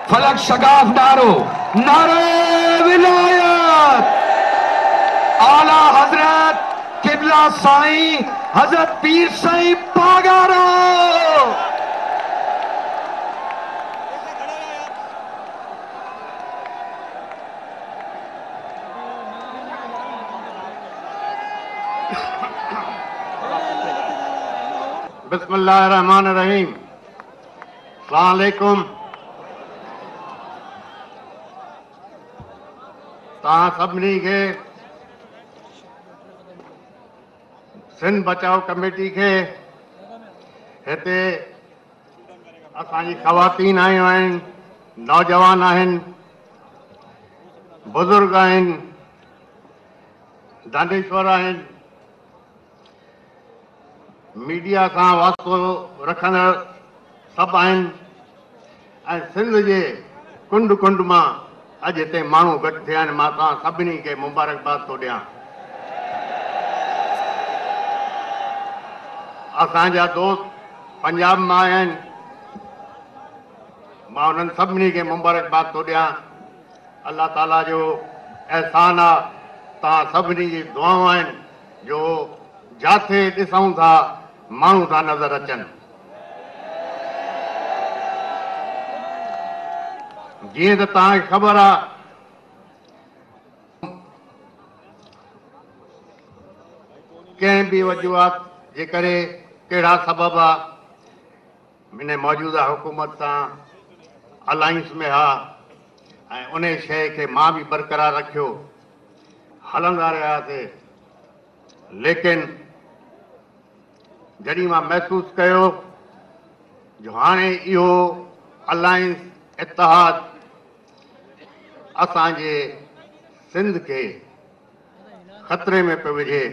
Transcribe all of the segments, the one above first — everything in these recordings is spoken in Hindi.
फलक शगाफ नारो, नारे विलायत। आला हजरत किबला साईं हजरत पीर साईं पागारो। बिस्मिल्लाहिर्रहमानिर्रहीम। अस्सलाम वालेकुम। तव्हां सभिनी खे सिंध बचाओ कमेटी खे हिते असांजी ख़वातीन आयूं आहिनि, नौजवान आहिनि, बुज़ुर्ग आहिनि, दानिश्वर आहिनि, मीडिया सां वास्तो रखंदड़ सभु आहिनि ऐं सिंध जे कुंड कुंड मां अॼु हिते माण्हू गॾु थिया आहिनि। मां तव्हां सभिनी खे मुबारकबाद थो ॾियां। असांजा दोस्त पंजाब मां आया आहिनि, मां उन्हनि सभिनी खे मुबारकबाद थो ॾियां। अल्लाह ताला जो अहसान आहे, तव्हां सभिनी जी दुआऊं आहिनि जो जिथे ॾिसूं था माण्हू था नज़र अचनि। जीअं त तव्हांखे ख़बर आहे कंहिं बि वजूहात जे करे कहिड़ा सबब आहे, हिन मौजूदा हुकूमत सां अलायंस में हा ऐं उन शइ खे मां बि बरक़रार रखियो, हलंदा रहियासीं। लेकिन जॾहिं मां महसूसु कयो जो हाणे इहो अलायंस इतिहाद असांजे सिंध खे ख़तरे में पियो विझे,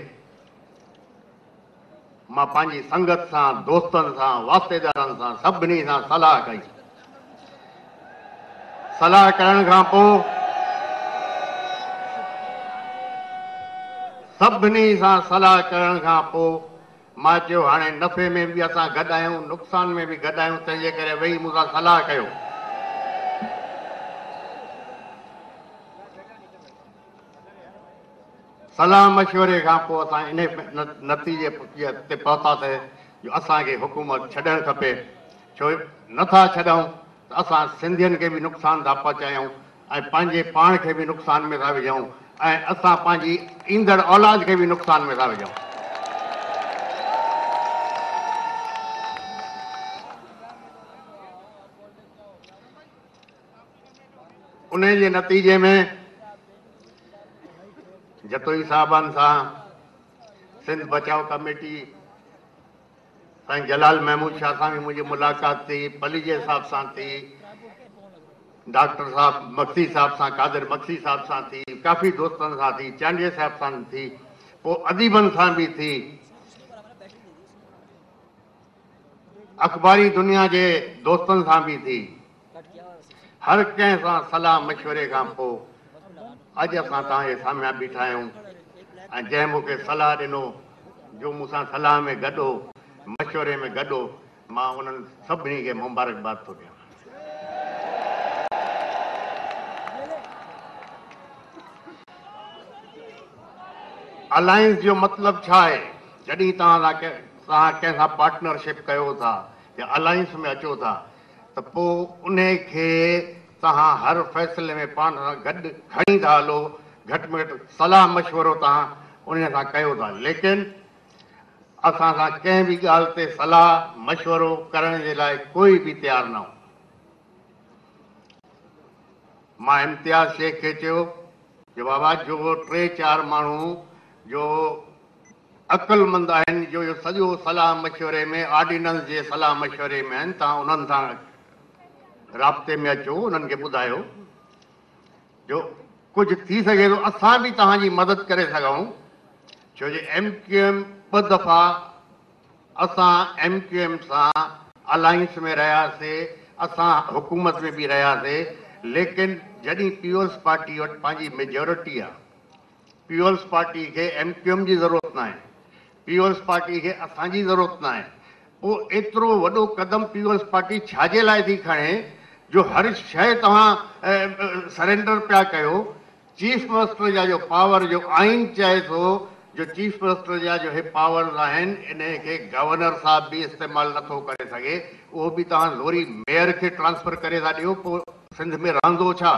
मां पंहिंजी संगत सां, दोस्तनि सां, वास्तेदारनि सां सभिनी सां सलाह कई। सलाह करण खां पोइ सभिनी सां सलाह करण खां पोइ मां चयो हाणे नफ़े में बि असां गॾु आहियूं, नुक़सान में बि गॾु आहियूं, तंहिंजे करे वेही मूंसां सलाह कयो। सलाह मशवरे खां पोइ असां इन नतीजे ते पहुतासीं जो असांखे हुकूमत छॾणु खपे। छो नथा छॾूं त असां सिंधियुनि खे बि नुक़सान था पहुचायूं ऐं पंहिंजे पाण खे बि नुक़सान में था विझूं ऐं असां पंहिंजी ईंदड़ औलाद खे बि नुक़सान में था विझूं। उन जे नतीजे में जतोई साहबान सां सिंध बचाओ कमेटी साईं जलाल महमूद शाह सां बि मुंहिंजी मुलाक़ात थी, पलीजे साहब सां थी, डॉक्टर साहब मक्सी साहब सां, कादिर मक्सी साहब सां थी, काफ़ी दोस्तनि सां थी, चांडिया साहब सां थी, पोइ अदीबनि सां बि थी, अख़बारी दुनिया जे दोस्तनि सां बि थी। हर कंहिं सां सलाह मशवरे खां पोइ अॼु असां तव्हांजे साम्हूं बीठा आहियूं ऐं जंहिं मूंखे सलाह ॾिनो, जो मूंसां सलाह में गॾो, मशवरे में गॾो, मां उन्हनि सभिनी खे मुबारकबाद थो ॾियां। अलायंस जो मतिलबु छा आहे? जॾहिं तव्हां कंहिं सां पार्टनरशिप कयो था या अलायंस में अचो था त पोइ उन खे तव्हां हर फ़ैसिले में पाण सां गॾु खणी था हलो, घटि में घटि सलाह मशवरो तव्हां उन सां कयो था। लेकिन असां सां कंहिं बि ॻाल्हि ते सलाह मशवरो करण जे लाइ कोई बि तयारु न हो। मां इम्तियाज़ शेख खे चयो जो बाबा जो 3-4 माण्हू जो अक़लमंद आहिनि, जो इहो सॼो सलाह मशवरे में ऑर्डिनेंस जे सलाह मशवरे में आहिनि, तव्हां उन्हनि सां राब्ते में अचो, उन्हनि खे ॿुधायो जो कुझु थी सघे थो असां बि तव्हांजी मदद करे सघूं। छो जो MQM 2 दफ़ा असां MQM सां अलायंस में रहियासीं, असां हुकूमत में बि रहियासीं, लेकिन जॾहिं पीपुल्स पार्टी वटि पंहिंजी मेजॉरिटी आहे, पीपुल्स पार्टी खे MQM जी ज़रूरत न आहे, पीपुल्स पार्टी खे असांजी ज़रूरत न आहे। पोइ एतिरो वॾो क़दम पीपुल्स पार्टी छाजे लाइ थी खणे जो हर शइ तव्हां सरेंडर पिया कयो। चीफ मिनिस्टर जा जो पावर जो आइन चए थो जो चीफ मिनिस्टर जा जो हे पावर्स आहिनि इन खे गवर्नर साहब बि इस्तेमालु नथो करे सघे, उहो बि तव्हां ज़ोरी मेयर खे ट्रांसफर करे था ॾियो, पोइ सिंध में रहंदो छा?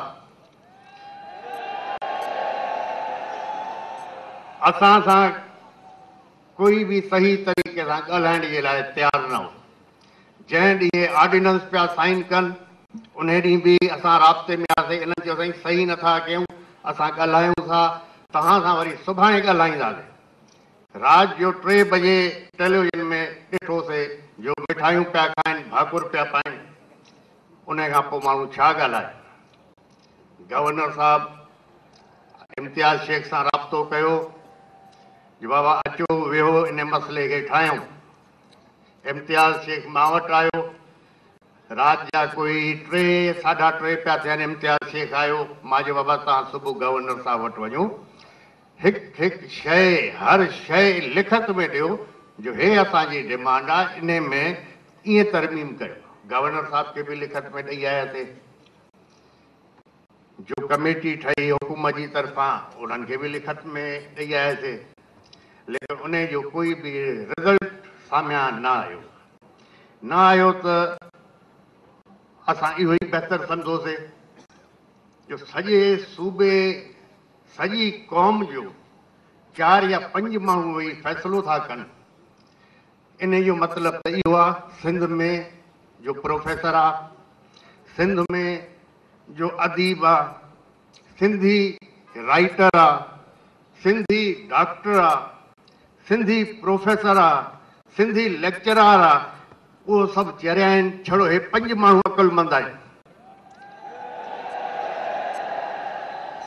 असां सां कोई बि सही तरीक़े सां ॻाल्हाइण जे लाइ तयारु न हो। जंहिं ॾींहुं ऑर्डिनेंस पिया साइन कनि उन ॾींहुं बि असां राब्ते में आयासीं, इन्हनि चयो साईं सही नथा कयूं, असां ॻाल्हायूं था, तव्हां सां वरी सुभाणे ॻाल्हाईंदासीं। राति जो 3 बजे टेलीविजन में ॾिठोसीं जो मिठाइयूं पिया खाइनि, भाकुर पिया पाइनि, उन खां पोइ माण्हू छा ॻाल्हाए? गवर्नर साहब इम्तियाज़ शेख सां राब्तो कयो जो बाबा अचो वेहो इन मसइले खे ठाहियूं। इम्तियाज़ शेख मां वटि आयो, राति जा कोई 3 साढा 3 पिया थियनि, इम्तियाज़ शेख आयो। मां चयो बाबा तव्हां सुबुह गवर्नर साहब वटि वञो, हिकु हिकु शइ हर शइ लिखत में ॾियो जो हे असांजी डिमांड आहे, इन में ईअं तरमीम कयो। गवर्नर साहब खे बि लिखत में ॾेई आयासीं, जो कमेटी ठही हुकूमत जी तरफ़ां उन्हनि खे बि लिखत में ॾेई आयासीं, लेकिन उन जो कोई बि रिज़ल्ट साम्हूं न आयो त असां इहो ई बहितर सम्झोसीं जो सॼे सूबे सॼी क़ौम जो 4 या 5 माण्हू वेही फ़ैसिलो था कनि। इन जो मतिलबु त इहो आहे सिंध में जो प्रोफेसर आहे, सिंध में जो अदीब आहे, सिंधी राइटर आहे, सिंधी डॉक्टर आहे, सिंधी प्रोफेसर आहे, सिंधी लेक्चरर आहे, उहो सभु चरिया आहिनि। छड़ो हे 5 माण्हू अकुलमंद आहिनि।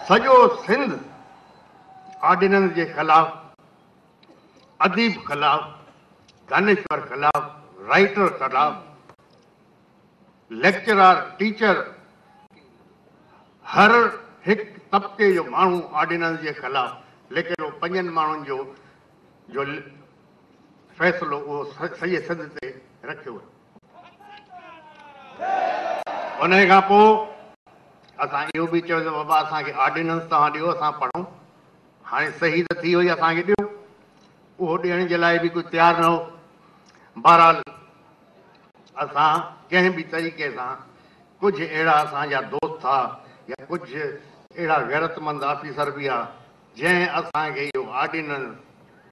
सॼो सिंध ऑर्डिनेंस जे ख़िलाफ़, अदीब ख़िलाफ़, दानिश्वर ख़िलाफ़, राइटर ख़िलाफ़, लेक्चरर, टीचर, हर हिकु तबिके जो माण्हू ऑर्डिनेंस जे ख़िलाफ़। लेकिन उहो 5 माण्हुनि जो फ़ैसिलो उहो सॼे सिंध ते रखियो वियो। उन खां पोइ असां इहो बि चयोसीं बाबा असांखे ऑर्डिनेंस तव्हां ॾियो, असां पढ़ूं। हाणे सही त थी वई, असांखे ॾियो। उहो ॾियण जे लाइ बि कुझु तयारु न हो। बहरहाल असां कंहिं बि तरीक़े सां कुझु अहिड़ा असांजा दोस्त हुआ या कुझु अहिड़ा गैरतमंद ऑफिसर बि आहे जंहिं असांखे इहो ऑर्डिनेंस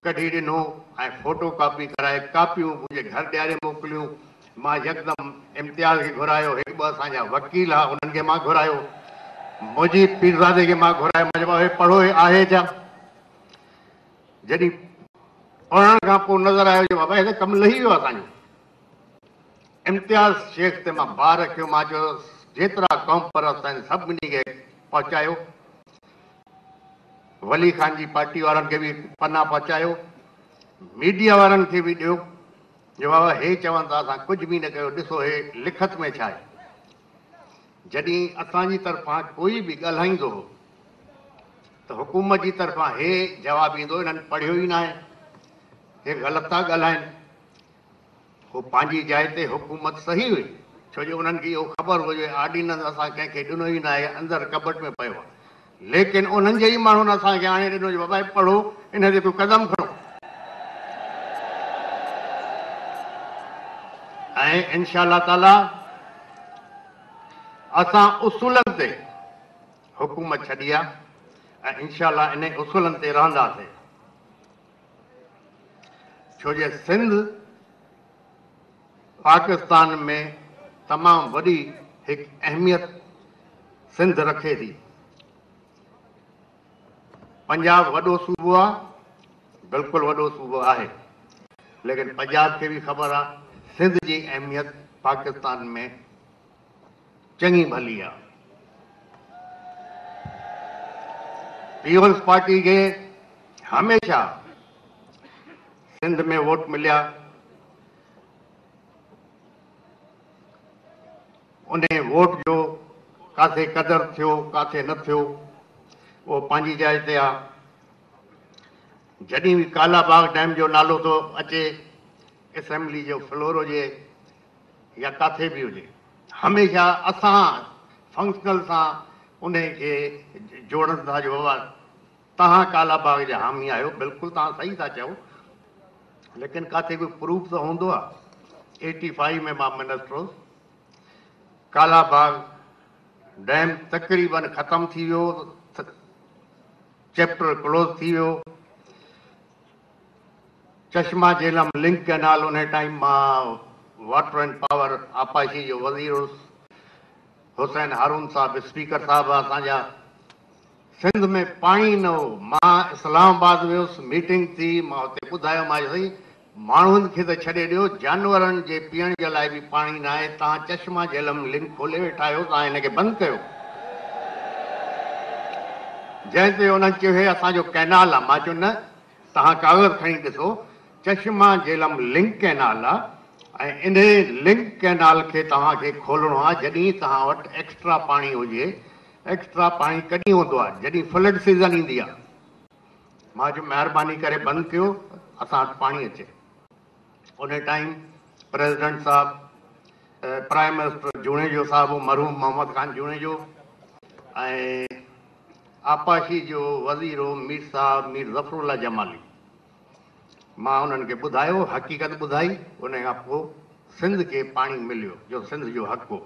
कढी ॾिनो ऐं फोटो कॉपी कराए कापियूं मुंहिंजे घर ॾियारे मोकिलियूं। मां यकदमि इम्तियाज़ खे घुरायो, 1-2 असांजा वकील आहे उन्हनि खे मां घुरायो, मुजीब पीरज़ादे खे मां घुरायो। मां चयो हे पढ़ो, हे आहे छा? जॾहिं पढ़ण खां पोइ नज़र आयो जो बाबा हे त कमु लही वियो असांजो। इम्तियाज़ शेख ते मां बार रखियो, मां चयो जेतिरा क़ौम परस्त आहिनि सभिनी खे पहुचायो। वली खान जी पार्टी वारनि खे बि पना पहुचायो, मीडिया वारनि खे बि ॾियो जो बाबा हे चवनि था असां कुझु बि न कयो, ॾिसो हे लिखत में छा आहे। जॾहिं असांजी तरफ़ां कोई बि ॻाल्हाईंदो हो त हुकूमत जी तरफ़ां हे जवाबु ईंदो इन्हनि पढ़ियो ई न आहे, हे ग़लति था ॻाल्हाइनि। उहो पंहिंजी जाइ ते हुकूमत सही हुई, छो जो उन्हनि खे इहो ख़बर हुजे ऑर्डिनेंस असां कंहिंखे ॾिनो ई न आहे, अंदरि कबट में पियो आहे। लेकिन उन्हनि जे ई माण्हुनि असांखे हाणे ॾिनो जो बाबा पढ़ो, इन ते कोई क़दम खणो। ऐं इंशा अल्लाह ताला असां उसूलनि ते हुकूमत छॾी आहे ऐं इंशा अल्लाह इन उसूलनि ते रहंदासीं। छो जो सिंध पाकिस्तान में तमामु वॾी हिकु अहमियत सिंध रखे थी। पंजाब वॾो सूबो आहे, बिल्कुलु वॾो सूबो आहे, लेकिन पंजाब खे बि ख़बर आहे सिंध जी अहमियत पाकिस्तान में चङी भली आहे। पीपल्स पार्टी खे हमेशा सिंध में वोट मिलिया, उन वोट जो काथे क़दुरु थियो काथे न थियो उहो पंहिंजी जाइ ते आहे। जॾहिं बि कालाबाग डैम जो नालो थो अचे, असेंबली जो फ्लोर हुजे या काथे बि हुजे, हमेशा असां फंक्शनल सां उन खे जोड़नि था जो बाबा तव्हां काला बाग जा हामी आहियो, बिल्कुलु तव्हां सही था चओ, लेकिन किथे कोई प्रूफ त हूंदो आहे। 85 में मां मिनिस्टर हुउसि, काला बाग डैम तक़रीबन ख़तम थी वियो, चैप्टर क्लोज थी वियो। चश्मा झेलम लिंक कैनाल उन टाइम मां वाटर एंड पावर आपाशी जो वज़ीर हुउसि, हुसैन हारून साहब स्पीकर साहब असांजा। सिंध में पाणी न हो, मां इस्लामाबाद वियुसि, मीटिंग थी, मां हुते ॿुधायो मां सही माण्हुनि खे त छॾे ॾियो, जानवरनि जे पीअण जे लाइ बि पाणी न आहे, तव्हां चश्मा झेलम लिंक खोले वेठा आहियो, तव्हां हिनखे बंदि कयो। जंहिं ते उन्हनि चयो हे असांजो कैनाल आहे। मां चयो न, तव्हां कागज़ खणी ॾिसो, चश्मा झेलम लिंक कैनाल आहे ऐं इन लिंक कैनाल खे तव्हांखे खोलणो आहे जॾहिं तव्हां वटि एक्स्ट्रा पाणी हुजे। एक्स्ट्रा पाणी कॾहिं हूंदो आहे? जॾहिं फ्लड सीज़न ईंदी आहे। मां चयो महिरबानी करे बंदि कयो, असां वटि पाणी अचे। उन टाइम प्रेसिडेंट साहब, प्राइम मिनिस्टर जूणेजो साहब, मरहूम मोहम्मद ख़ान जूणेजो, ऐं आपाशी जो वज़ीर हो मीर साहब, मीर ज़फरुल्ला जमाली। मां उन्हनि खे ॿुधायो, हक़ीक़त ॿुधाई, उन खां पोइ सिंध खे पाणी मिलियो जो सिंध जो हक़ हो।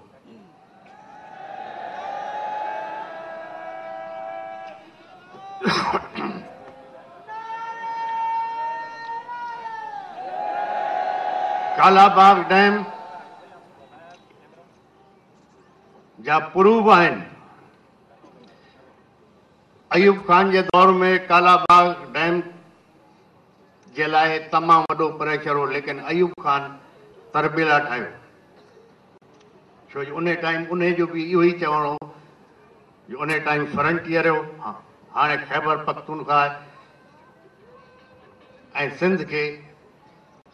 कालाबाग डैम जा प्रूफ आहिनि। अयूब खान जे दौर में कालाबाग डैम जे लाइ तमामु वॾो प्रेशर हो, लेकिन अयूब खान तरबेला ठाहियो, छो जो उन टाइम उन जो बि इहो ई चवणो हो जो उन टाइम फ्रंटियर हो, हाणे ख़ैबर पख्तूनख्वा ऐं सिंध खे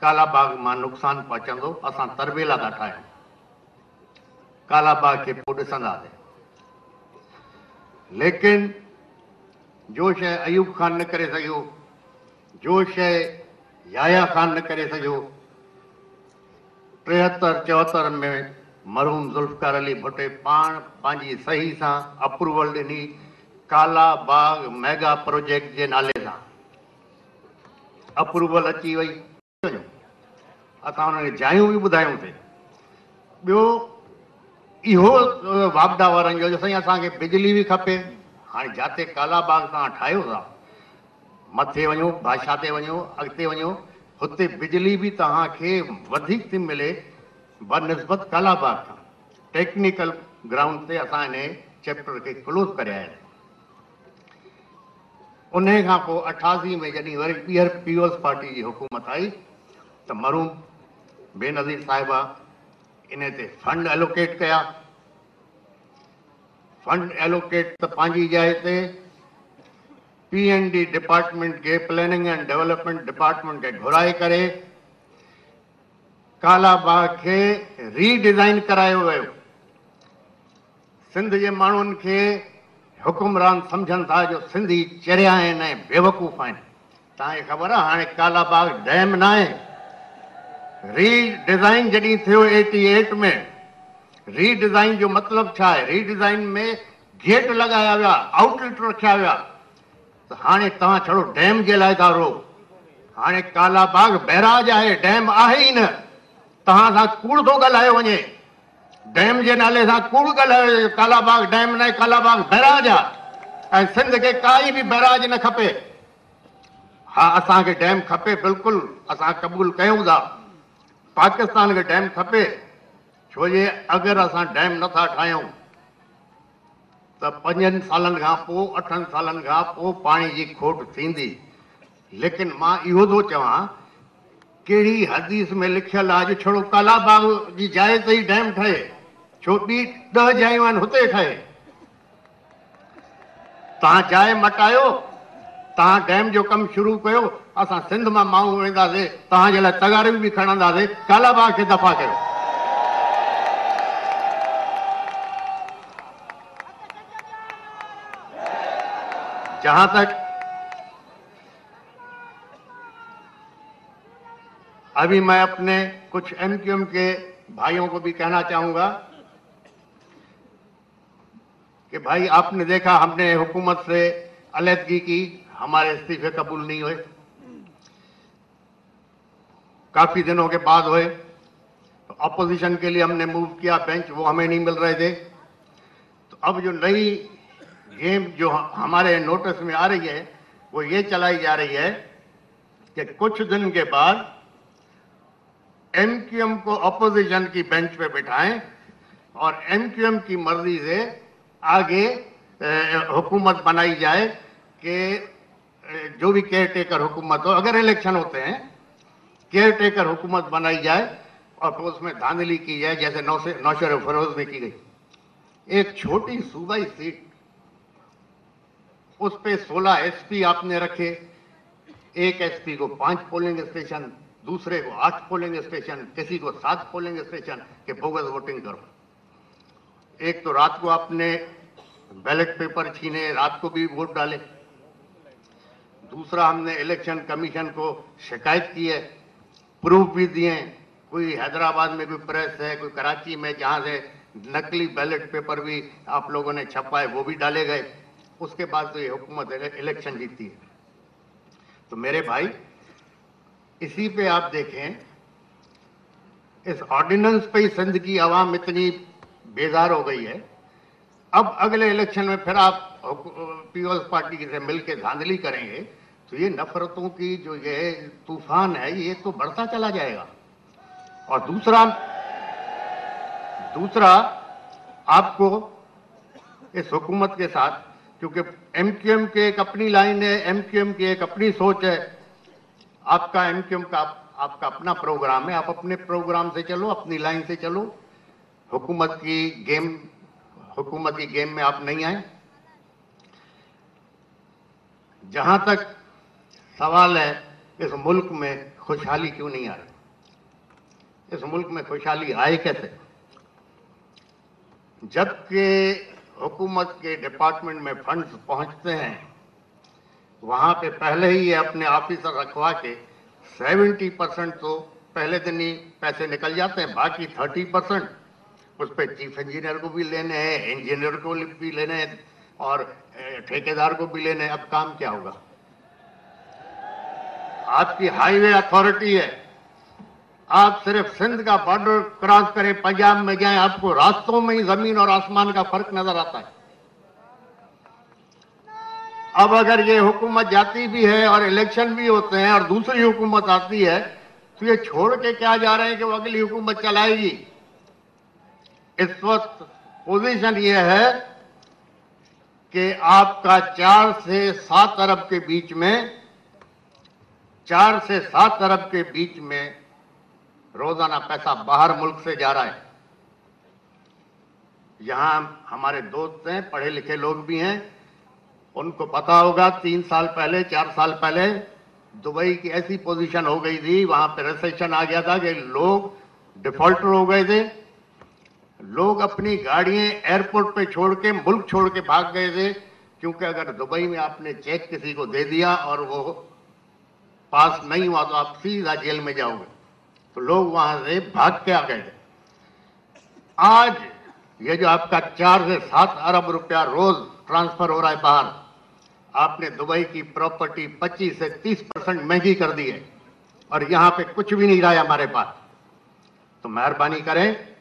कालाबाग मां नुक़सानु पहुचंदो, असां तरबेला था ठाहियूं, कालाबाग खे पोइ ॾिसंदासीं। लेकिन जो शइ अयूब खान न करे सघियो, जो शइ याया खान न करे सघियो, 73-74 में मरहूम ज़ुल्फ़िकार अली भुट्टे पाण पंहिंजी सही सां अप्रूवल ॾिनी कालाबाग मेगा प्रोजेक्ट जे नाले सां। अप्रूवल अची वई, असां हुनखे जायूं बि ॿुधायूंसीं। ॿियो इहो वापडा वारनि जो साईं असांखे बिजली बि खपे। हाणे जिते कालाबाग तव्हां ठाहियो था, मथे वञो, भाषा ते वञो, अॻिते वञो, हुते बिजली बि तव्हांखे वधीक थी मिले बनिस्बत कालाबाग खां। टेक्निकल ग्राउंड ते असां हिन चैप्टर खे क्लोज़ करे आया आहियूं। उन खां पोइ 88 में जॾहिं वरी ॿीहर पीओएस पार्टी जी हुकूमत आई त मरहूम बेनज़ीर साहिबा इन ते फंड एलोकेट कया। फंड एलोकेट त पंहिंजी जाइ ते PND डिपार्टमेंट खे, प्लानिंग एंड डेवलपमेंट डिपार्टमेंट खे घुराए करे कालाबाग खे रीडिज़ाइन करायो वियो। सिंध जे माण्हुनि खे हुकुमरान सम्झनि था जो सिंधी चरिया आहिनि ऐं बेवकूफ़ आहिनि। तव्हांखे ख़बर आहे हाणे कालाबाग डैम न आहे, रीडिज़ाइन जॾहिं थियो 88 में, रीडिज़ाइन जो मतिलबु छा आहे? रीडिज़ाइन में गेट लॻाया विया, आउटलेट रखिया विया, त हाणे तव्हां छड़ो डैम जे लाइ था रो। हाणे कालाबाग बैराज आहे, डैम आहे ई न। तव्हां सां कूड़ थो ॻाल्हायो वञे, डैम जे नाले सां कूड़ ॻाल्हायो। कालाबाग डैम न आहे, कालाबाग बैराज आहे ऐं सिंध खे काई बि बैराज न खपे। हा, असांखे डैम खपे, बिल्कुलु असां क़बूल कयूं था, पाकिस्तान खे डैम खपे, छो जे अगरि असां डैम नथा ठाहियूं त 5 सालनि खां पोइ, 8 सालनि खां पोइ पाणी जी खोट थींदी। लेकिन मां इहो थो चवां, कहिड़ी हदीस में लिखियलु आहे जो छड़ो कालाबाग जी जाइ ते ई डैम ठहे, छो ॿी 10 जायूं आहिनि हुते ठहे। तव्हां जाइ मटायो, तव्हां डैम जो कमु शुरू कयो, असां सिंध मां माण्हू वेंदासीं, तव्हांजे लाइ तगारियूं बि खणंदासीं, कालाबाग खे दफ़ा कयो। जहां तक अभी मैं अपने कुछ MQM के भाइयों को भी कहना चाहूंगा कि भाई आपने देखा हमने हुकूमत से अलहदगी की, हमारे इस्तीफे कबूल नहीं हुए, काफी दिनों के बाद हुए। तो अपोजिशन के लिए हमने मूव किया बेंच, वो हमें नहीं मिल रहे थे। तो अब जो नई गेम जो हमारे नोटिस में आ रही है वो ये चलाई जा रही है कि कुछ दिन के बाद एमक्यूएम को अपोजिशन की बेंच पे बिठाएं और एमक्यूएम की मर्जी से आगे हुकूमत बनाई जाए कि जो भी केयर टेकर हुकूमत हो, अगर इलेक्शन होते हैं केयर टेकर हुकूमत बनाई जाए और फिर उसमें धांधली की जाए जैसे नौशर फरोज में की गई। एक छोटी सूबाई सीट, उस पे 16 एसपी आपने रखे, एक एसपी को 5 पोलिंग स्टेशन, दूसरे को 8 पोलिंग स्टेशन, किसी को 7 पोलिंग स्टेशन के बोगस वोटिंग करो। एक तो रात को आपने बैलेट पेपर छीने, रात को भी वोट डाले। दूसरा, हमने इलेक्शन कमीशन को शिकायत की है, प्रूफ भी दिए। कोई हैदराबाद में कोई प्रेस है, कोई कराची में, जहां से नकली बैलेट पेपर भी आप लोगों ने छपाए, वो भी डाले गए। उसके बाद तो ये हुकूमत इलेक्शन जीतती है। तो मेरे भाई, इसी पे आप देखें, इस ऑर्डिनेंस पे ही सिंध की आवाम इतनी बेजार हो गई है। अब अगले इलेक्शन में फिर आप पीपल्स पार्टी से मिलकर धांधली करेंगे तो ये नफरतों की जो ये तूफान है ये तो बढ़ता चला जाएगा। और दूसरा आपको इस हुकूमत के साथ, क्योंकि एमक्यूएम के एक अपनी लाइन है, एमक्यूएम की एक अपनी सोच है, आपका एमक्यूएम का आपका अपना प्रोग्राम है, आप अपने प्रोग्राम से चलो, अपनी लाइन से चलो। हुकूमत की गेम में आप नहीं आए। जहां तक सवाल है इस मुल्क में खुशहाली क्यों नहीं आ रही, इस मुल्क में खुशहाली आए कैसे? जबकि हुकूमत के डिपार्टमेंट में फंड्स पहुंचते हैं, वहां पे पहले ही ये अपने ऑफिसर रखवा के 70% तो पहले दिन ही पैसे निकल जाते हैं, बाकी 30% उस पर चीफ इंजीनियर को भी लेने हैं, इंजीनियर को भी लेने हैं और ठेकेदार को भी लेने हैं। अब काम क्या होगा? आपकी हाईवे अथॉरिटी है, आप सिर्फ सिंध का बॉर्डर क्रॉस करें, पंजाब में जाएं, आपको रास्तों में ही जमीन और आसमान का फर्क नजर आता है। अब अगर ये हुकूमत जाती भी है और इलेक्शन भी होते हैं और दूसरी हुकूमत आती है तो ये छोड़ के क्या जा रहे हैं कि वो अगली हुकूमत चलाएगी। इस वक्त पोजीशन ये है कि आपका 4 से 7 अरब के बीच में, 4 से 7 अरब के बीच में रोजाना पैसा बाहर मुल्क से जा रहा है। यहां हमारे दोस्त हैं, पढ़े लिखे लोग भी हैं, उनको पता होगा 3 साल पहले, 4 साल पहले दुबई की ऐसी पोजीशन हो गई थी, वहां पे रिसेशन आ गया था कि लोग डिफॉल्टर हो गए थे। लोग अपनी गाड़ियां एयरपोर्ट पे छोड़ के, मुल्क छोड़ के भाग गए थे, क्योंकि अगर दुबई में आपने चेक किसी को दे दिया और वो पास नहीं हुआ तो आप सीधा जेल में जाओगे। तो लोग वहां से भाग के आ गए थे। आज ये जो आपका 4 से 7 अरब रुपया रोज ट्रांसफर हो रहा है बाहर, आपने दुबई की प्रॉपर्टी 25 से 30% महंगी कर दी है और यहां पे कुछ भी नहीं रहा है हमारे पास। तो मेहरबानी करें,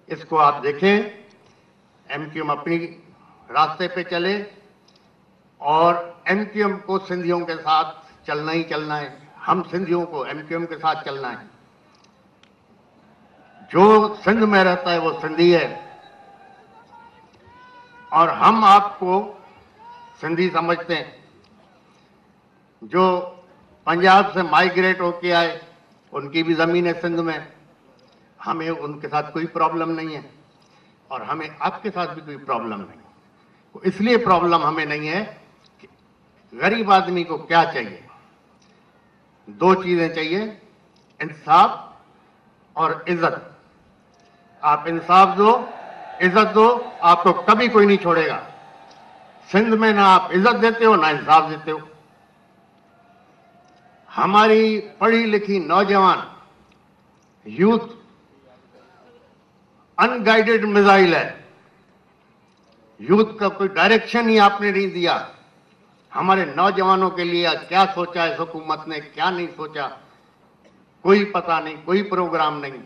इसको आप देखें, एमक्यूएम अपनी रास्ते पे चले और एमक्यूएम को सिंधियों के साथ चलना ही चलना है। हम सिंधियों को एमक्यूएम के साथ चलना है। जो सिंध में रहता है वो सिंधी है और हम आपको सिंधी समझते हैं। जो पंजाब से माइग्रेट होके आए उनकी भी जमीन है सिंध में, हमें उनके साथ कोई प्रॉब्लम नहीं है और हमें आपके साथ भी कोई प्रॉब्लम नहीं। तो इसलिए प्रॉब्लम हमें नहीं है कि गरीब आदमी को क्या चाहिए। 2 चीजें चाहिए, इंसाफ और इज्जत। आप इंसाफ दो, इज्जत दो, आपको कभी कोई नहीं छोड़ेगा। सिंध में ना आप इज्जत देते हो ना इंसाफ देते हो। हमारी पढ़ी लिखी नौजवान यूथ अनगाइडेड मिसाइल है। यूथ का कोई डायरेक्शन ही आपने नहीं दिया। हमारे नौजवानों के लिए क्या सोचा है इस हुकूमत ने, क्या नहीं सोचा, कोई पता नहीं, कोई प्रोग्राम नहीं।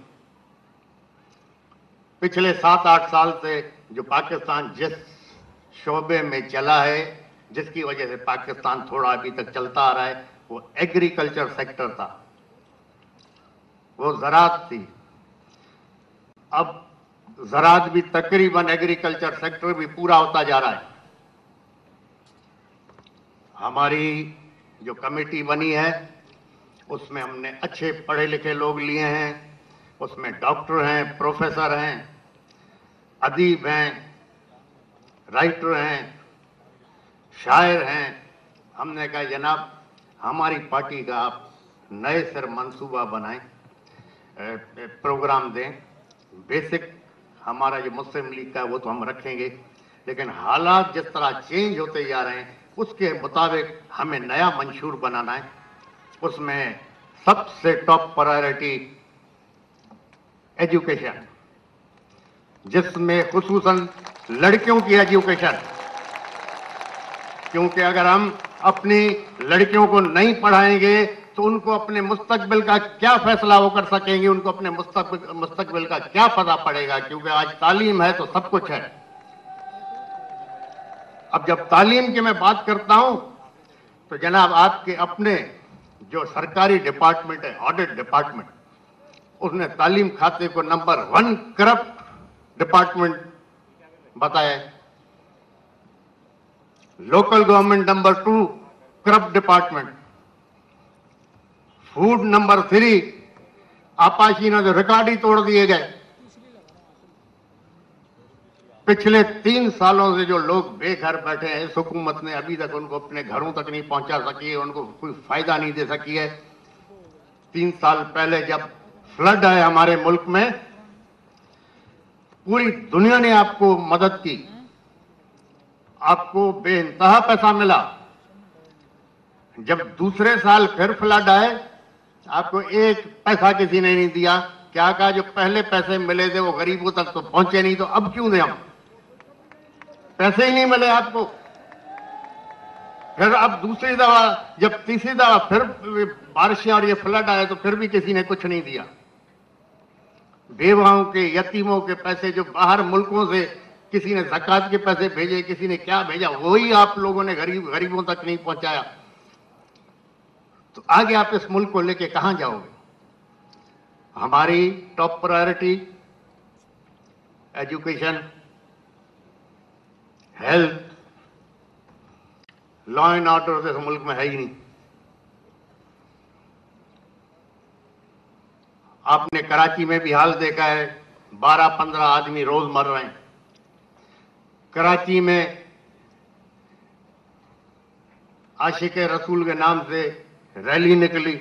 पिछले 7-8 साल से जो पाकिस्तान जिस शोबे में चला है, जिसकी वजह से पाकिस्तान थोड़ा अभी तक चलता आ रहा है, वो एग्रीकल्चर सेक्टर था, वो ज़राअत थी। अब ज़राअत भी तकरीबन, एग्रीकल्चर सेक्टर भी पूरा होता जा रहा है। हमारी जो कमेटी बनी है उसमें हमने अच्छे पढ़े लिखे लोग लिए हैं, उसमें डॉक्टर हैं, प्रोफेसर हैं, अदीब हैं, राइटर हैं, शायर हैं। हमने कहा जनाब हमारी पार्टी का आप नए सिर मंसूबा बनाएं, प्रोग्राम दें। बेसिक हमारा जो मुस्लिम लीग का है वो तो हम रखेंगे, लेकिन हालात जिस तरह चेंज होते जा रहे हैं उसके मुताबिक हमें नया मंशूर बनाना है। उसमें सबसे टॉप प्रायोरिटी एजुकेशन, जिसमें खुसूसन लड़कियों की एजुकेशन, क्योंकि अगर हम अपनी लड़कियों को नहीं पढ़ाएंगे तो उनको अपने मुस्तकबिल का क्या फैसला वो कर सकेंगे, उनको अपने मुस्तकबिल का क्या पता पड़ेगा, क्योंकि आज तालीम है तो सब कुछ है। अब जब तालीम की मैं बात करता हूं तो जनाब आपके अपने जो सरकारी डिपार्टमेंट है, ऑडिट डिपार्टमेंट, उसने तालीम खाते को नंबर 1 करप्ट डिपार्टमेंट बताया है। Local government number 2 corrupt department, food number 3, आपाशी ने जो रिकॉर्ड ही तोड़ दिए गए। पिछले 3 सालों से जो लोग बेघर बैठे हैं, इस हुकूमत ने अभी तक उनको अपने घरों तक नहीं पहुंचा सकी है, उनको कोई फायदा नहीं दे सकी है। 3 साल पहले जब फ्लड आया हमारे मुल्क में, पूरी दुनिया ने आपको मदद की, आपको बेइंतहा पैसा मिला। जब दूसरे साल फिर फ्लड आए, आपको एक पैसा किसी ने नहीं दिया। क्या कहा, जो पहले पैसे मिले थे वो गरीबों तक तो पहुंचे नहीं, तो अब क्यों दें हम, पैसे ही नहीं मिले आपको। फिर अब दूसरी दफा, जब तीसरी दफा फिर बारिशें और ये फ्लड आए तो फिर भी किसी ने कुछ नहीं दिया। बेवाओं के, यतीमों के पैसे जो बाहर मुल्कों से किसी ने ज़कात के पैसे भेजे, किसी ने क्या भेजा, वही आप लोगों ने गरीबों तक नहीं पहुंचाया। तो आगे आप इस मुल्क को लेके कहां जाओगे? हमारी top priority education, health, law and order तो इस मुल्क में है ही नहीं। आपने कराची में भी हाल देखा है, 12-15 आदमी रोज मर रहे हैं। कराची में आशिक रसूल के नाम से रैली निकली,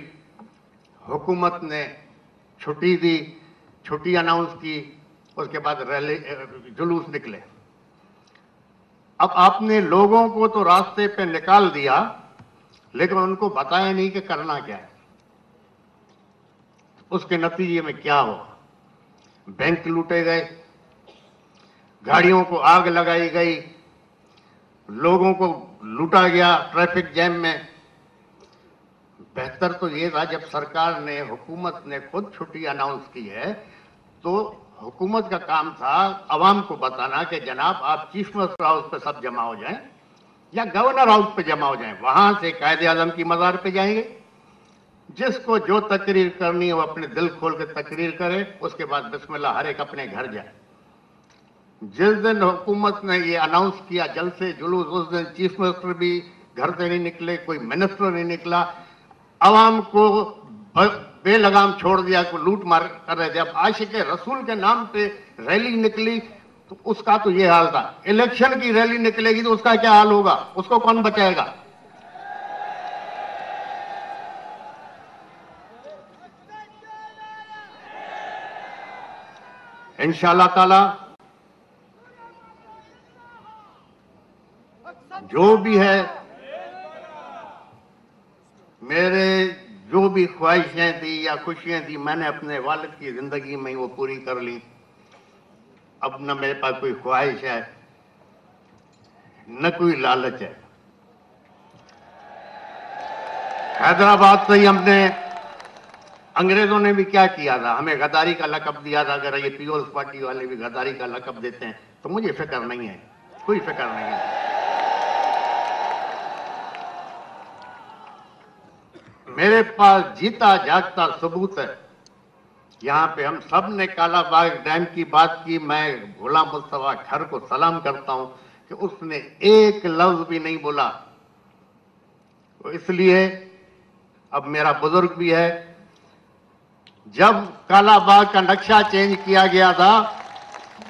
हुकूमत ने छुट्टी दी, छुट्टी अनाउंस की, उसके बाद रैली जुलूस निकले। अब आपने लोगों को तो रास्ते पे निकाल दिया, लेकिन उनको बताया नहीं कि करना क्या है। उसके नतीजे में क्या हुआ? बैंक लूटे गए, गाड़ियों को आग लगाई गई, लोगों को लूटा गया ट्रैफिक जैम में। बेहतर तो ये था जब सरकार ने, हुकूमत ने खुद छुट्टी अनाउंस की है, तो हुकूमत का काम था अवाम को बताना कि जनाब आप चीफ मिनिस्टर हाउस पे सब जमा हो जाएं या गवर्नर हाउस पे जमा हो जाएं, वहां से कायदे आजम की मज़ार पे जाएंगे। जिसको जो तकरीर करनी है वो अपने दिल खोल के तकरीर करे, उसके बाद बिस्मिल्लाह हर एक अपने घर जाए। जिस दिन हुकूमत ने ये अनाउंस किया जलसे जुलूस, उस दिन चीफ मिनिस्टर भी घर से नहीं निकले, कोई मिनिस्टर नहीं निकला, अवाम को बेलगाम छोड़ दिया, को लूट मार कर रहे थे। अब आशिक रसूल के नाम पे रैली निकली तो उसका तो ये हाल था। इलेक्शन की रैली निकलेगी तो उसका क्या हाल होगा? उसको कौन बचाएगा? इंशाअल्लाह ताला जो भी है, मेरे जो भी ख्वाहिशें थी या खुशियां थी, मैंने अपने वालिद की जिंदगी में वो पूरी कर ली। अब न मेरे पास कोई ख्वाहिश है न कोई लालच है। हैदराबाद से ही हमने, अंग्रेजों ने भी क्या किया था, हमें गद्दारी का लक़ब दिया था। अगर ये पीपल्स पार्टी वाले भी गद्दारी का लक़ब देते हैं तो मुझे फिक्र नहीं है, कोई फिक्र नहीं है। मेरे पास जीता जागता सबूत है। यहां पे हम सब ने कालाबाग डैम की बात की। मैं गुलाम मुस्तफा खर को सलाम करता हूं कि उसने एक लफ्ज भी नहीं बोला। तो इसलिए अब मेरा बुजुर्ग भी है, जब कालाबाग का नक्शा चेंज किया गया था,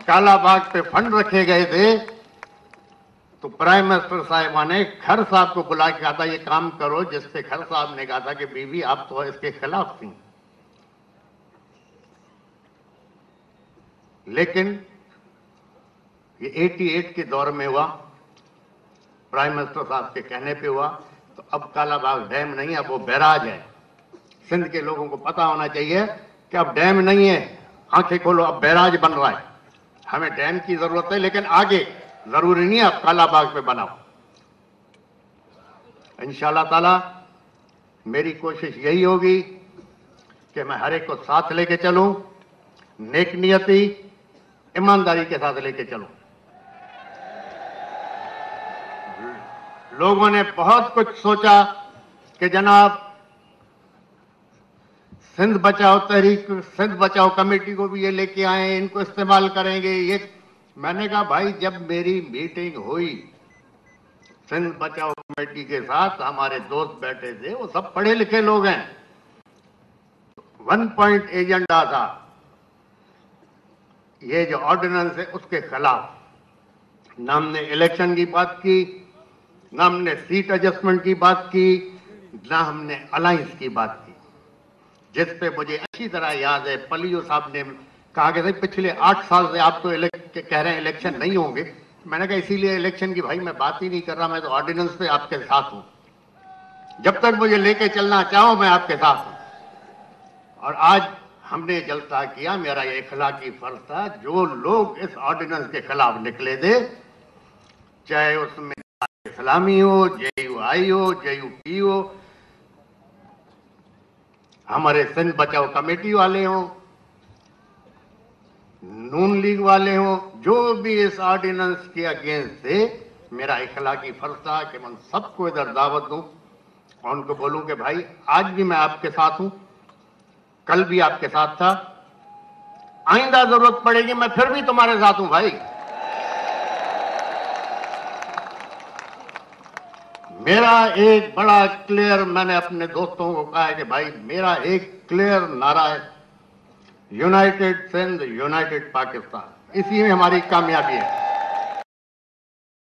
कालाबाग पे फंड रखे गए थे, तो प्राइम मिनिस्टर साहिबा ने खर साहब को बुला के कहा था ये काम करो, जिससे खर साहब ने कहा था कि बीबी आप तो इसके खिलाफ थी। लेकिन ये 88 के दौर में हुआ, प्राइम मिनिस्टर साहब के कहने पे हुआ। तो अब कालाबाग डैम नहीं है, अब वो बैराज है। सिंध के लोगों को पता होना चाहिए कि अब डैम नहीं है, आंखें खोलो, अब बैराज बन रहा है। हमें डैम की जरूरत है, लेकिन आगे जरूरी नहीं है अब कालाबाग पे बनाओ। इंशाअल्लाह ताला मेरी कोशिश यही होगी कि मैं हर एक को साथ लेके चलूं, नेक नियति ईमानदारी के साथ लेके चलूं। लोगों ने बहुत कुछ सोचा कि जनाब सिंध बचाओ तहरीक, सिंध बचाओ कमेटी को भी ये लेके आए, इनको इस्तेमाल करेंगे। ये मैंने कहा भाई, जब मेरी मीटिंग हुई सिंध बचाओ कमेटी के साथ, हमारे दोस्त बैठे थे, वो सब पढ़े लिखे लोग हैं। 1 पॉइंट एजेंडा था, ये जो ऑर्डिनेंस है उसके खिलाफ। ना हमने इलेक्शन की बात की, ना हमने सीट एडजस्टमेंट की बात की, ना हमने अलायंस की बात की, जिस पे मुझे अच्छी तरह याद है पलियो साहब ने कहा कि पिछले 8 साल से आप तो कह रहे हैं इलेक्शन नहीं होंगे। मैंने कहा इसीलिए इलेक्शन की भाई मैं बात ही नहीं कर रहा, मैं तो ऑर्डिनेंस पे आपके साथ हूं। जब तक मुझे लेके चलना चाहो मैं आपके साथ हूं। और आज हमने जलसा किया, मेरा ये इखलाकी फर्ज था। जो लोग इस ऑर्डिनेंस के खिलाफ निकले थे, चाहे उसमें इस्लामी हो, JUI हो, JUP हो, हमारे सिंध बचाओ कमेटी वाले हों, नून लीग वाले हों, जो भी इस ऑर्डिनेंस के अगेंस्ट थे, मेरा इखलाकी फर्ज था कि मैं सबको इधर दावत दूं और उनको बोलूं कि भाई आज भी मैं आपके साथ हूं, कल भी आपके साथ था, आइंदा जरूरत पड़ेगी मैं फिर भी तुम्हारे साथ हूं भाई। मेरा एक बड़ा क्लियर, मैंने अपने दोस्तों को कहा है कि भाई मेरा एक क्लियर नारा है, यूनाइटेड सिंध, यूनाइटेड पाकिस्तान। इसी में हमारी कामयाबी है।